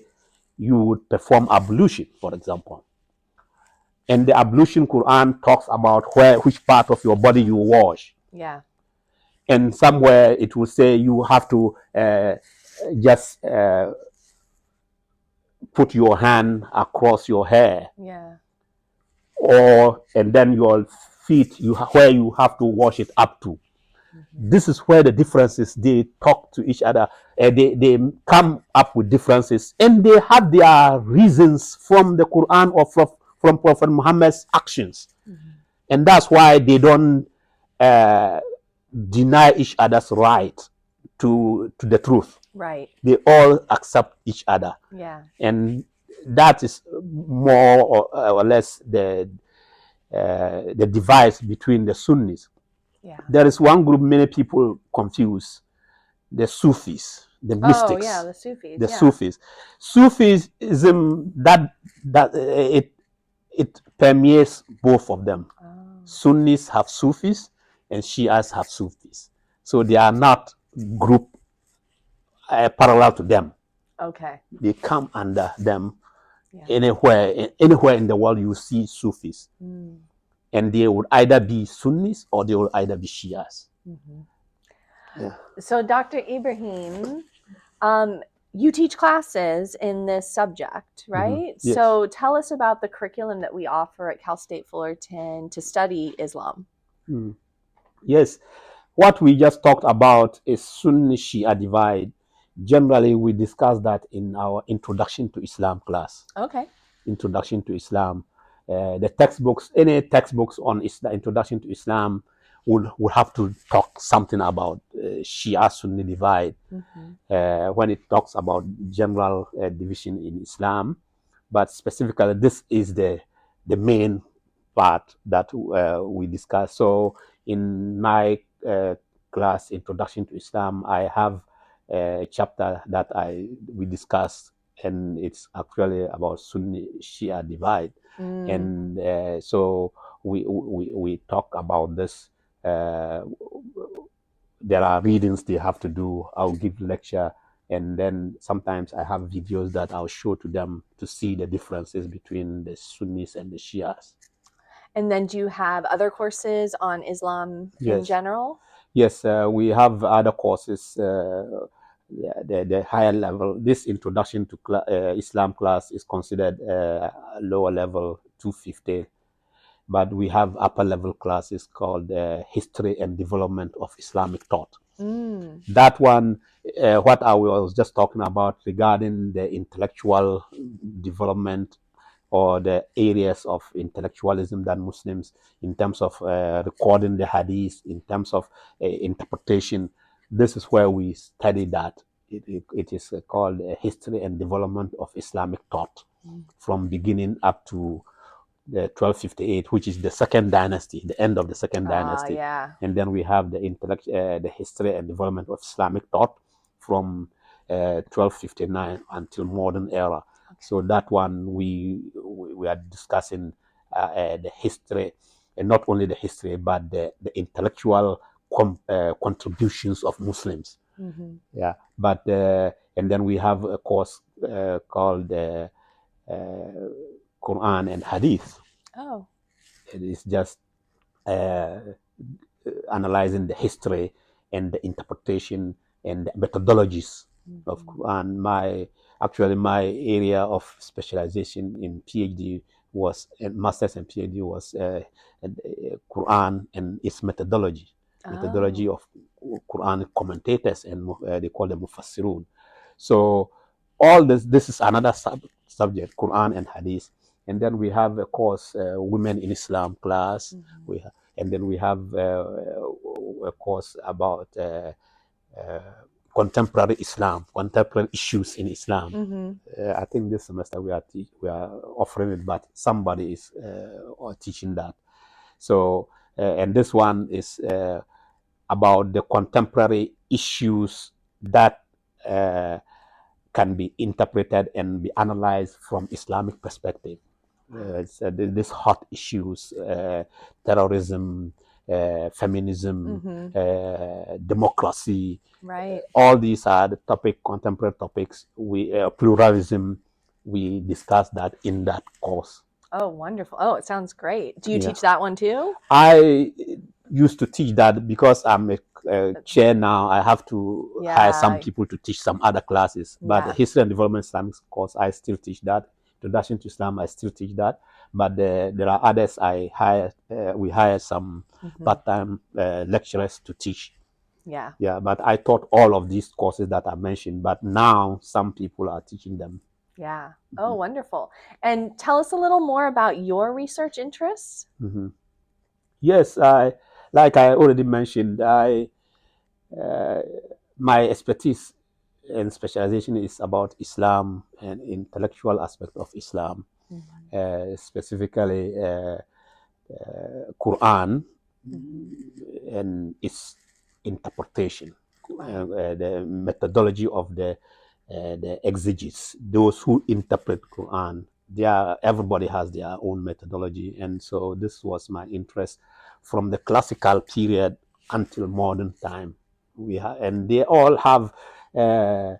you would perform ablution, for example. And the ablution Quran talks about which part of your body you wash. Yeah. And somewhere it will say you have to just put your hand across your hair. Yeah. And then your feet, where you have to wash it up to. This is where the differences, they talk to each other. They come up with differences, and they have their reasons from the Quran or from Prophet Muhammad's actions. And that's why they don't deny each other's right to the truth. Right. They all accept each other. Yeah. And that is more or less the divide between the Sunnis. Yeah. There is one group many people confuse: the Sufis, the mystics. Oh yeah, the Sufis. The Sufis. Sufism, that it permeates both of them. Oh. Sunnis have Sufis and Shias have Sufis. So they are not group parallel to them. Okay. They come under them. Anywhere in the world you see Sufis. And they would either be Sunnis or they would either be Shias. So Dr. Ibrahim, you teach classes in this subject, right? Yes. So tell us about the curriculum that we offer at Cal State Fullerton to study Islam. Mm. Yes. What we just talked about is Sunni Shia divide. Generally, we discuss that in our Introduction to Islam class. Okay. Introduction to Islam. The textbooks, any textbooks on Islam, Introduction to Islam, would have to talk something about Shia Sunni divide. When it talks about general division in Islam, but specifically this is the main part that we discuss. So in my class, Introduction to Islam, I have a chapter that we discuss, and it's actually about Sunni Shia divide. And so we talk about this. There are readings they have to do. I'll give lecture, and then sometimes I have videos that I'll show to them to see the differences between the Sunnis and the Shias. And then do you have other courses on Islam in Yes. general? Yes, we have other courses, the higher level. This introduction to Islam class is considered lower level 250, but we have upper level classes called History and Development of Islamic Thought. That one, what I was just talking about regarding the intellectual development or the areas of intellectualism that Muslims, in terms of recording the hadith, in terms of interpretation, this is where we study that. It is called History and Development of Islamic Thought, from beginning up to the 1258, which is the second dynasty, the end of the second dynasty. Yeah. And then we have the history and development of Islamic thought from 1259 until modern era. Okay. So that one we are discussing the history, and not only the history, but the intellectual contributions of Muslims. Yeah, but and then we have a course called Quran and Hadith. Oh. It is just analyzing the history and the interpretation and the methodologies of Quran. My area of specialization in PhD was, and masters and PhD was Quran and its methodology. Methodology of Quran commentators, and they call them Mufassirun. So all this is another subject, Quran and Hadith. And then we have a course, Women in Islam class. And then we have a course about contemporary Islam, contemporary issues in Islam. I think this semester we are offering it, but somebody is teaching that. So and this one is about the contemporary issues that can be interpreted and be analyzed from Islamic perspective. These hot issues, terrorism, feminism, democracy. Right. All these are the contemporary topics. Pluralism. We discuss that in that course. Oh, wonderful. Oh, it sounds great. Do you teach that one too? I used to teach that because I'm a chair now. I have to hire some people to teach some other classes. But the History and Development Islamic course, I still teach that. Introduction to Islam, I still teach that. But there are others I hire. We hire some part-time lecturers to teach. Yeah. Yeah, but I taught all of these courses that I mentioned. But now some people are teaching them. Yeah. Oh, wonderful. And tell us a little more about your research interests. Yes, like I already mentioned, my expertise and specialization is about Islam and intellectual aspect of Islam, specifically Quran and its interpretation, the methodology of the exegetes, those who interpret Quran. Everybody has their own methodology, and so this was my interest from the classical period until modern time. And they all have their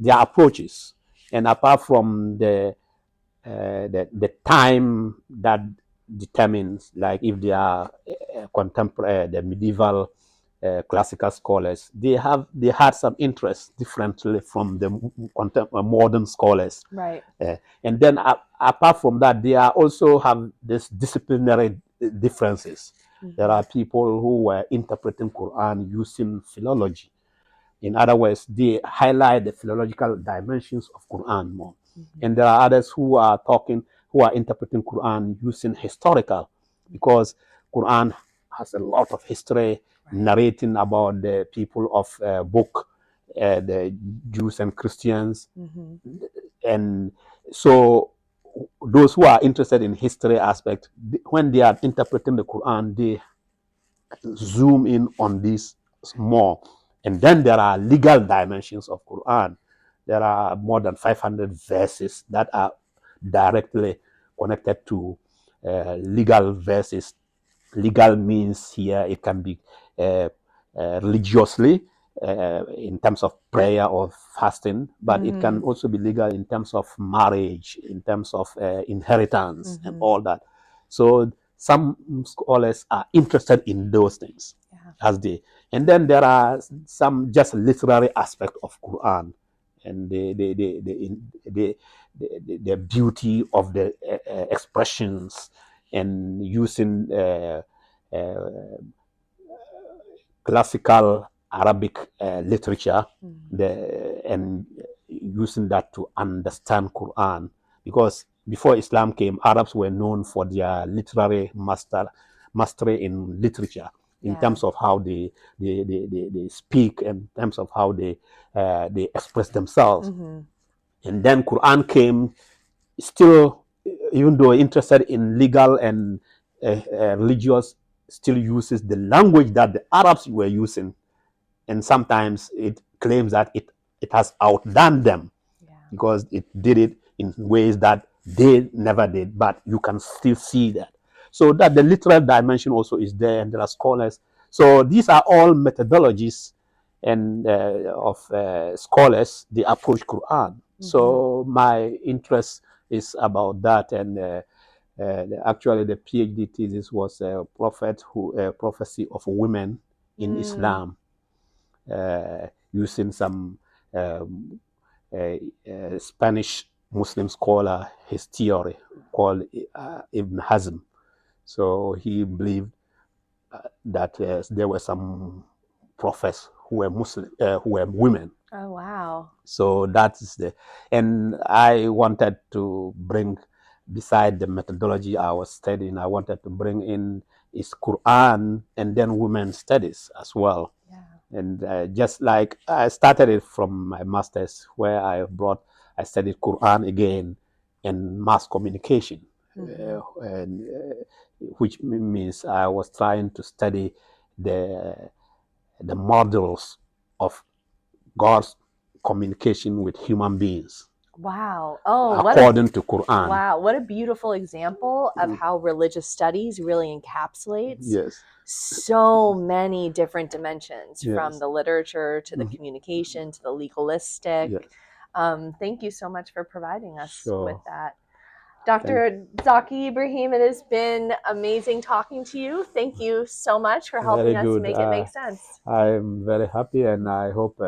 approaches, and apart from the time that determines, like if they are contemporary, the medieval classical scholars, they had some interest differently from the modern scholars. Right. And then apart from that, they are also have this disciplinary differences. There are people who were interpreting Quran using philology. In other words, they highlight the philological dimensions of Quran more. And there are others who are interpreting Quran using historical, because Quran has a lot of history narrating about the people of book, the Jews and Christians. And so those who are interested in history aspect, when they are interpreting the Quran, they zoom in on this more. And then there are legal dimensions of Quran. There are more than 500 verses that are directly connected to legal verses. Legal means here it can be religiously, in terms of prayer or fasting, but it can also be legal in terms of marriage, in terms of inheritance, and all that. So some scholars are interested in those things, and then there are some just literary aspect of Quran, and the beauty of the expressions, and using uh, classical Arabic literature, and using that to understand Quran. Because before Islam came, Arabs were known for their literary mastery in literature, in terms of how they speak, in terms of how they express themselves. And then Quran came, still, even though interested in legal and religious, still uses the language that the Arabs were using, and sometimes it claims that it has outdone them, because it did it in ways that they never did, but you can still see that. So that the literal dimension also is there, and there are scholars. So these are all methodologies and of scholars, they approach Quran. So my interest is about that, and actually the PhD thesis was a prophecy of women in Islam, using some Spanish Muslim scholar, his theory called Ibn Hazm. So he believed that there were some prophets who were Muslim, who were women. Oh, wow. So that is and I wanted to bring, beside the methodology I was studying, I wanted to bring in is Quran and then women's studies as well. And just like I started it from my master's, where I studied Quran again and mass communication, and which means I was trying to study the models of God's communication with human beings. Wow. Oh, according to Quran. Wow, what a beautiful example of how religious studies really encapsulates so many different dimensions, from the literature to the communication to the legalistic. Thank you so much for providing us with that. Dr. Zakyi Ibrahim, it has been amazing talking to you. Thank you so much for helping us make it make sense. I'm very happy, and I hope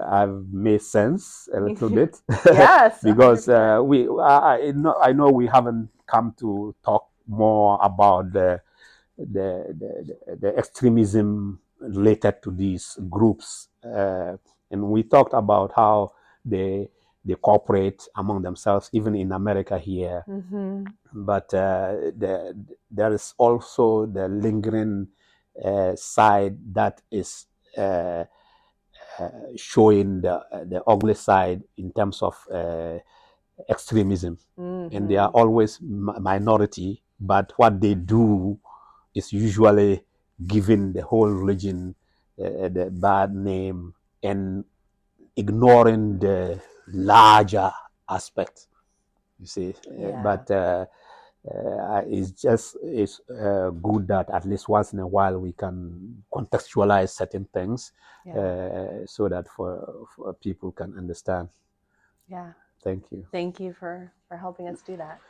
I've made sense a little bit. Yes, because I know we haven't come to talk more about the extremism related to these groups, and we talked about how they cooperate among themselves, even in America here. But there is also the lingering side that is showing the ugly side in terms of extremism. And they are always minority, but what they do is usually giving the whole religion the bad name, and ignoring the larger aspect, you see. But it's good that at least once in a while we can contextualize certain things, so that for people can understand. Yeah. Thank you. Thank you for helping us do that.